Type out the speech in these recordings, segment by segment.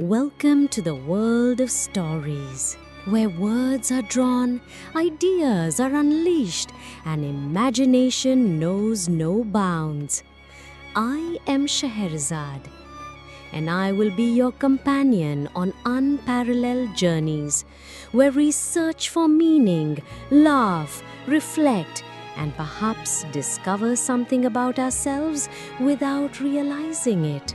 Welcome to the world of stories, where words are drawn, ideas are unleashed, and imagination knows no bounds. I am Scheherazade, and I will be your companion on unparalleled journeys, where we search for meaning, laugh, reflect, and perhaps discover something about ourselves without realizing it.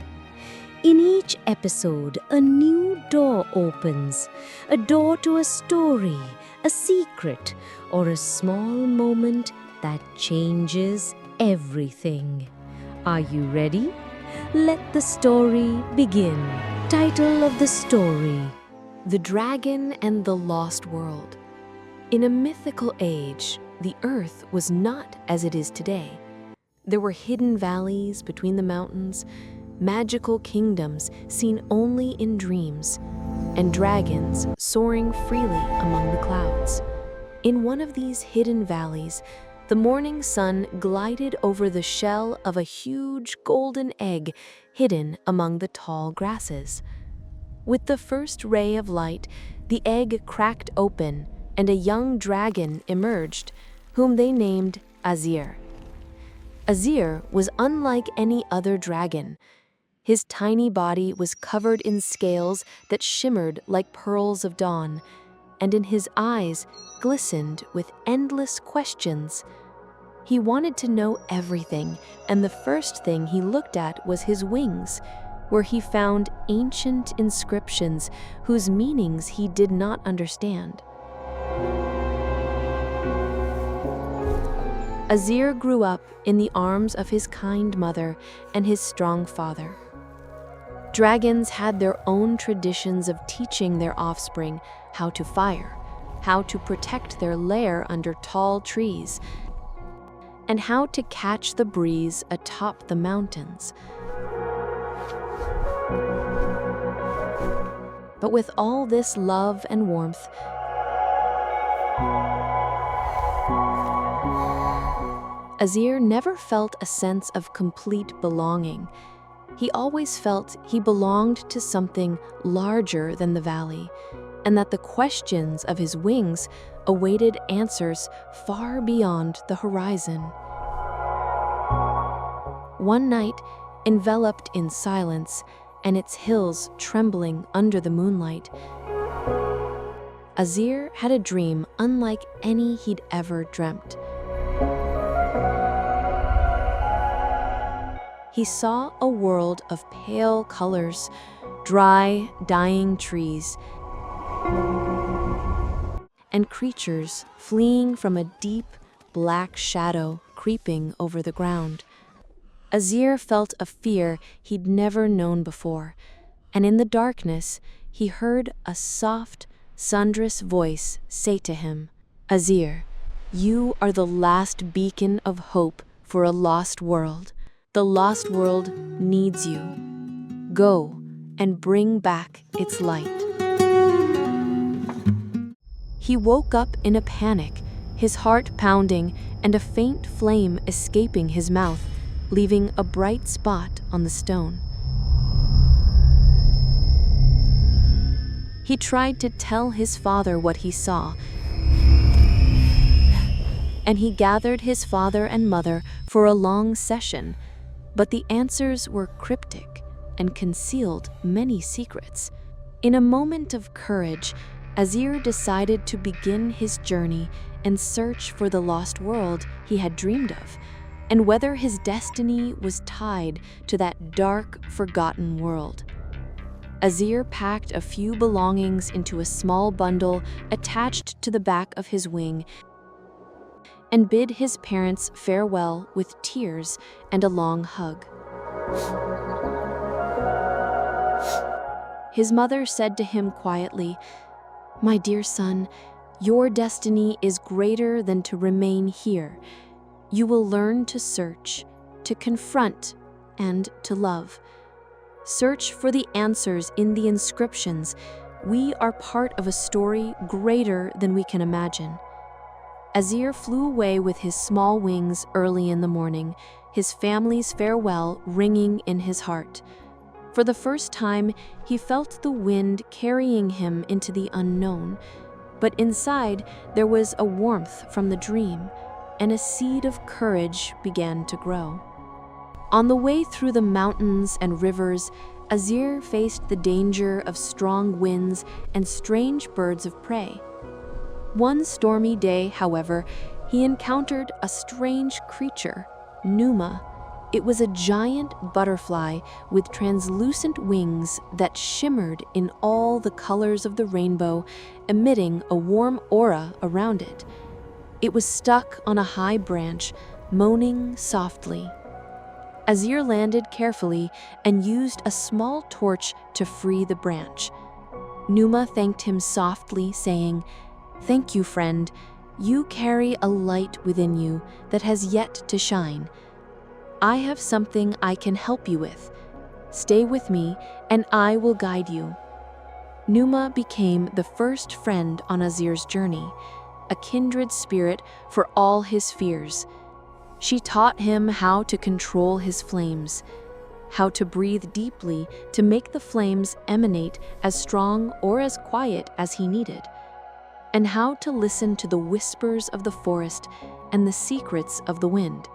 In each episode, a new door opens, a door to a story, a secret, or a small moment that changes everything. Are you ready? Let the story begin. Title of the story: The Dragon and the Lost World. In a mythical age, the earth was not as it is today. There were hidden valleys between the mountains, magical kingdoms seen only in dreams, and dragons soaring freely among the clouds. In one of these hidden valleys, the morning sun glided over the shell of a huge golden egg hidden among the tall grasses. With the first ray of light, the egg cracked open, and a young dragon emerged, whom they named Azir. Azir was unlike any other dragon. His tiny body was covered in scales that shimmered like pearls of dawn, and in his eyes glistened with endless questions. He wanted to know everything, and the first thing he looked at was his wings, where he found ancient inscriptions whose meanings he did not understand. Azir grew up in the arms of his kind mother and his strong father. Dragons had their own traditions of teaching their offspring how to fire, how to protect their lair under tall trees, and how to catch the breeze atop the mountains. But with all this love and warmth, Azir never felt a sense of complete belonging. He always felt he belonged to something larger than the valley, and that the questions of his wings awaited answers far beyond the horizon. One night, enveloped in silence and its hills trembling under the moonlight, Azir had a dream unlike any he'd ever dreamt. He saw a world of pale colors, dry, dying trees, and creatures fleeing from a deep, black shadow creeping over the ground. Azir felt a fear he'd never known before, and in the darkness, he heard a soft, thunderous voice say to him, "Azir, you are the last beacon of hope for a lost world. The lost world needs you. Go and bring back its light." He woke up in a panic, his heart pounding and a faint flame escaping his mouth, leaving a bright spot on the stone. He tried to tell his father what he saw, and he gathered his father and mother for a long session, but the answers were cryptic and concealed many secrets. In a moment of courage, Azir decided to begin his journey and search for the lost world he had dreamed of, and whether his destiny was tied to that dark, forgotten world. Azir packed a few belongings into a small bundle attached to the back of his wing and bid his parents farewell with tears and a long hug. His mother said to him quietly, "My dear son, your destiny is greater than to remain here. You will learn to search, to confront, and to love. Search for the answers in the inscriptions. We are part of a story greater than we can imagine." Azir flew away with his small wings early in the morning, his family's farewell ringing in his heart. For the first time, he felt the wind carrying him into the unknown, but inside there was a warmth from the dream, and a seed of courage began to grow. On the way through the mountains and rivers, Azir faced the danger of strong winds and strange birds of prey. One stormy day, however, he encountered a strange creature, Numa. It was a giant butterfly with translucent wings that shimmered in all the colors of the rainbow, emitting a warm aura around it. It was stuck on a high branch, moaning softly. Azir landed carefully and used a small torch to free the branch. Numa thanked him softly, saying, "Thank you, friend. You carry a light within you that has yet to shine. I have something I can help you with. Stay with me, and I will guide you." Numa became the first friend on Azir's journey, a kindred spirit for all his fears. She taught him how to control his flames, how to breathe deeply to make the flames emanate as strong or as quiet as he needed, and how to listen to the whispers of the forest and the secrets of the wind.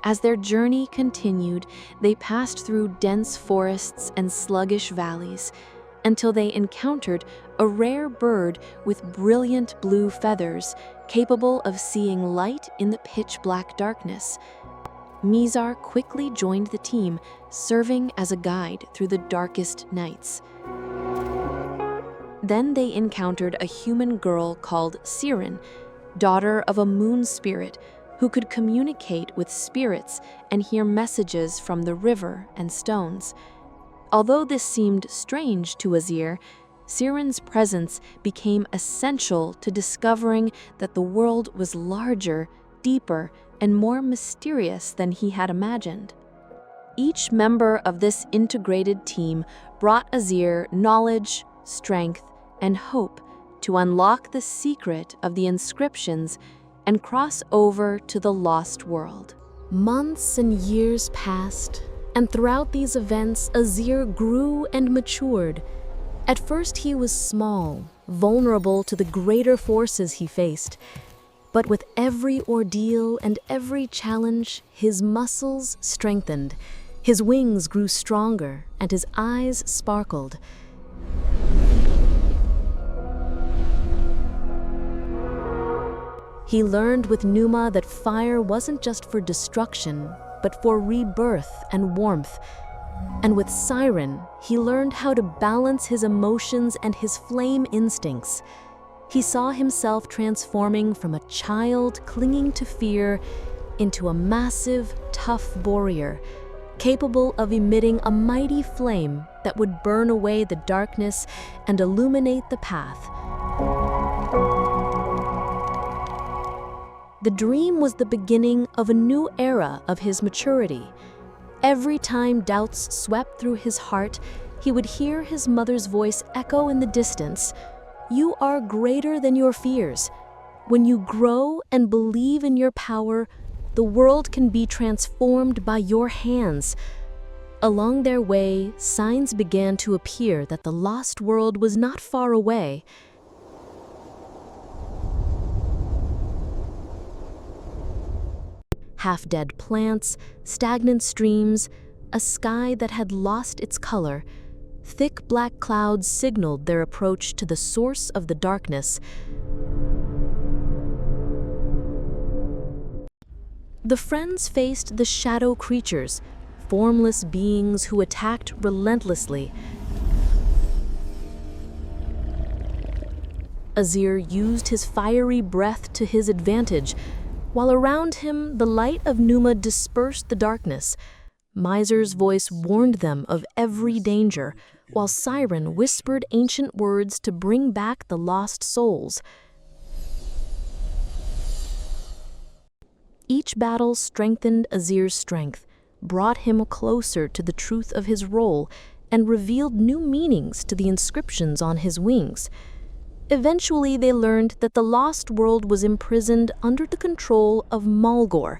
As their journey continued, they passed through dense forests and sluggish valleys until they encountered a rare bird with brilliant blue feathers, capable of seeing light in the pitch-black darkness. Misar quickly joined the team, serving as a guide through the darkest nights. Then they encountered a human girl called Sirin, daughter of a moon spirit, who could communicate with spirits and hear messages from the river and stones. Although this seemed strange to Azir, Sirin's presence became essential to discovering that the world was larger, deeper, and more mysterious than he had imagined. Each member of this integrated team brought Azir knowledge, strength, and hope to unlock the secret of the inscriptions and cross over to the lost world. Months and years passed, and throughout these events, Azir grew and matured. At first he was small, vulnerable to the greater forces he faced. But with every ordeal and every challenge, his muscles strengthened, his wings grew stronger, and his eyes sparkled. He learned with Numa that fire wasn't just for destruction, but for rebirth and warmth. And with Sirin, he learned how to balance his emotions and his flame instincts. He saw himself transforming from a child clinging to fear into a massive, tough warrior, capable of emitting a mighty flame that would burn away the darkness and illuminate the path. The dream was the beginning of a new era of his maturity. Every time doubts swept through his heart, he would hear his mother's voice echo in the distance. "You are greater than your fears. When you grow and believe in your power, the world can be transformed by your hands." Along their way, signs began to appear that the lost world was not far away. Half-dead plants, stagnant streams, a sky that had lost its color. Thick black clouds signaled their approach to the source of the darkness. The friends faced the shadow creatures, formless beings who attacked relentlessly. Azir used his fiery breath to his advantage. While around him, the light of Numa dispersed the darkness. Miser's voice warned them of every danger, while Sirin whispered ancient words to bring back the lost souls. Each battle strengthened Azir's strength, brought him closer to the truth of his role, and revealed new meanings to the inscriptions on his wings. Eventually, they learned that the lost world was imprisoned under the control of Molor,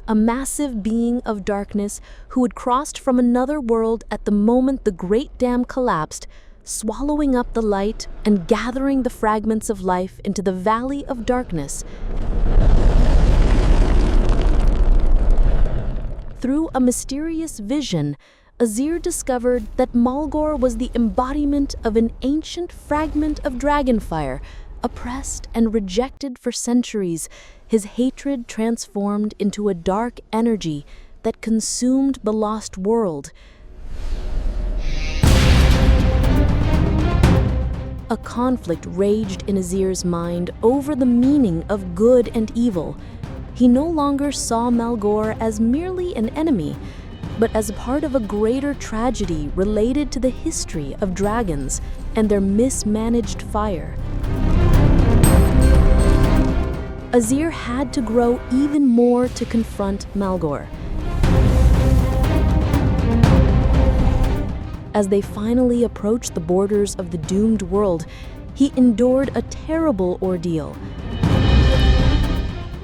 a massive being of darkness who had crossed from another world at the moment the great dam collapsed, swallowing up the light and gathering the fragments of life into the valley of darkness. Through a mysterious vision, Azir discovered that Molor was the embodiment of an ancient fragment of dragonfire, oppressed and rejected for centuries, his hatred transformed into a dark energy that consumed the lost world. A conflict raged in Azir's mind over the meaning of good and evil. He no longer saw Molor as merely an enemy, but as a part of a greater tragedy related to the history of dragons and their mismanaged fire. Azir had to grow even more to confront Molor. As they finally approached the borders of the doomed world, he endured a terrible ordeal.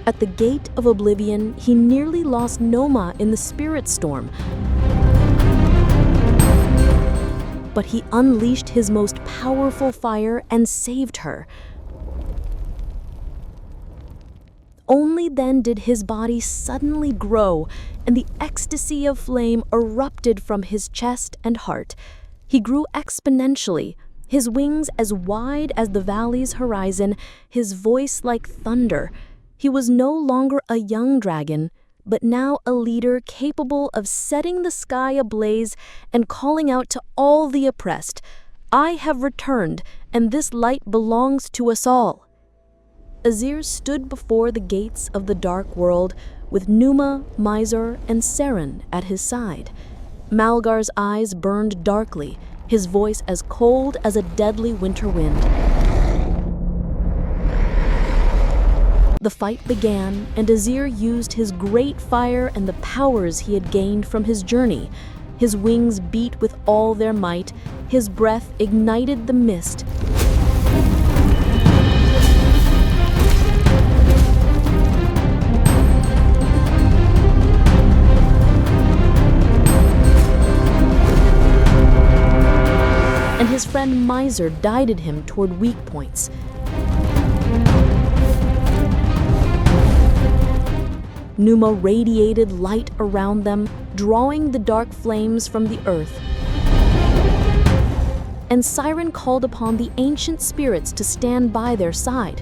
At the gate of oblivion, he nearly lost Numa in the spirit storm. But he unleashed his most powerful fire and saved her. Only then did his body suddenly grow, and the ecstasy of flame erupted from his chest and heart. He grew exponentially, his wings as wide as the valley's horizon, his voice like thunder. He was no longer a young dragon, but now a leader capable of setting the sky ablaze and calling out to all the oppressed, "I have returned, and this light belongs to us all." Azir stood before the gates of the dark world with Numa, Misar, and Sirin at his side. Molor's eyes burned darkly, his voice as cold as a deadly winter wind. The fight began, and Azir used his great fire and the powers he had gained from his journey. His wings beat with all their might, his breath ignited the mist. And his friend Misar guided him toward weak points. Numa radiated light around them, drawing the dark flames from the earth. And Sirin called upon the ancient spirits to stand by their side.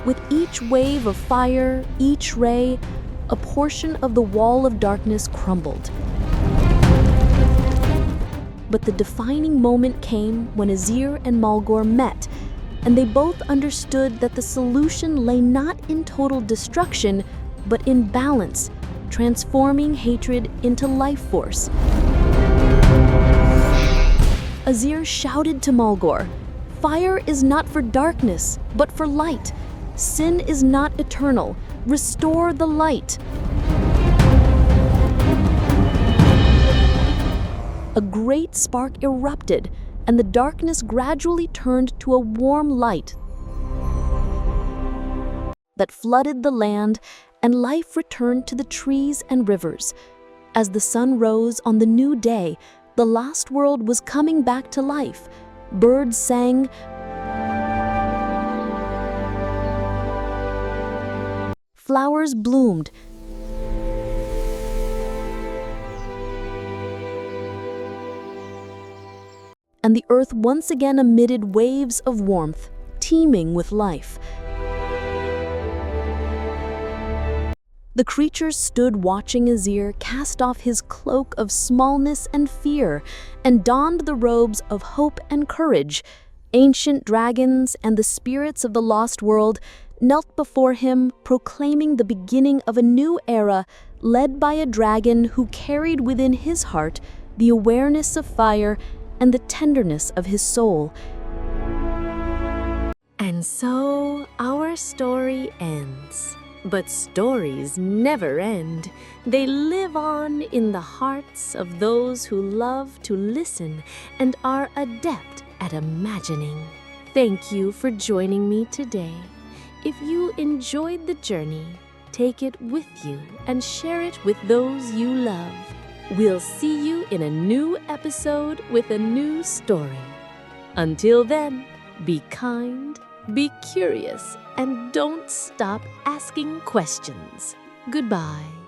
With each wave of fire, each ray, a portion of the wall of darkness crumbled. But the defining moment came when Azir and Molor met, and they both understood that the solution lay not in total destruction, but in balance, transforming hatred into life force. Azir shouted to Molor, "Fire is not for darkness, but for light. Sin is not eternal. Restore the light." A great spark erupted, and the darkness gradually turned to a warm light that flooded the land, and life returned to the trees and rivers. As the sun rose on the new day, the lost world was coming back to life. Birds sang, flowers bloomed, and the earth once again emitted waves of warmth, teeming with life. The creatures stood watching Azir cast off his cloak of smallness and fear and donned the robes of hope and courage. Ancient dragons and the spirits of the lost world knelt before him, proclaiming the beginning of a new era led by a dragon who carried within his heart the awareness of fire and the tenderness of his soul. And so our story ends. But stories never end. They live on in the hearts of those who love to listen and are adept at imagining. Thank you for joining me today. If you enjoyed the journey, take it with you and share it with those you love. We'll see you in a new episode with a new story. Until then, be kind, be curious, and don't stop asking questions. Goodbye.